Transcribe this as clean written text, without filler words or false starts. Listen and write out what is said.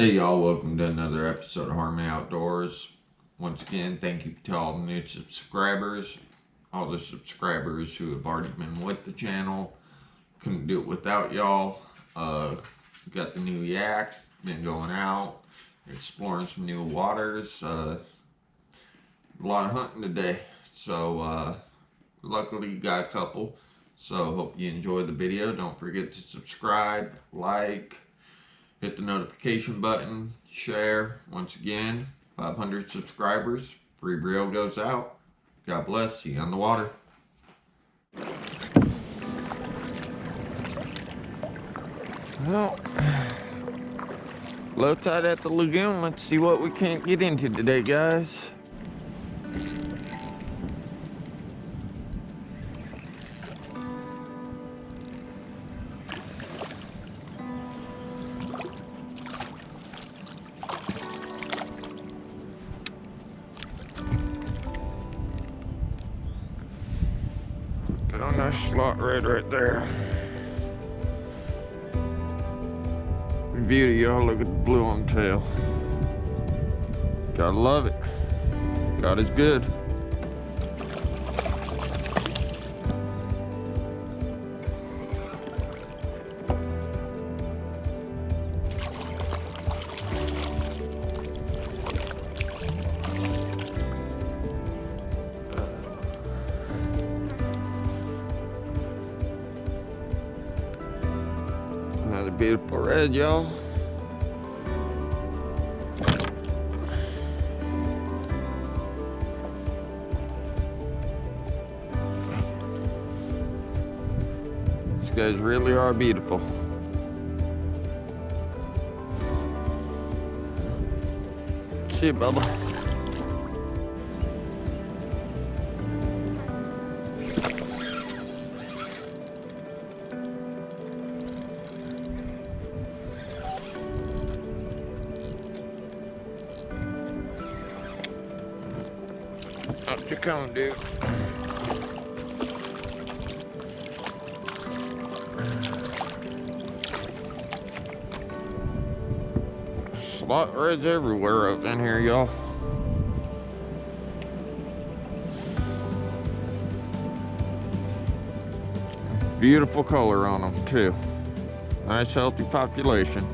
Hey y'all, welcome to another episode of Harmony Outdoors. Once again, thank you to all the new subscribers, all the subscribers who have already been with the channel. Couldn't do it without y'all. Got the new Yak, been going out, exploring some new waters. A lot of hunting today, so luckily you got a couple. So hope you enjoyed the video. Don't forget to subscribe, like, hit the notification button, share. Once again, 500 subscribers, free reel goes out. God bless. See you on the water. Well, low tide at the lagoon. Let's see what we can't get into today, guys. Got a nice slot red right there. Beauty, y'all. Look at the blue on the tail. Gotta love it. God is good. Another beautiful red, y'all. These guys really are beautiful. See you, Bubba. Up you come, dude. Slot reds everywhere up in here, y'all. Beautiful color on them, too. Nice, healthy population.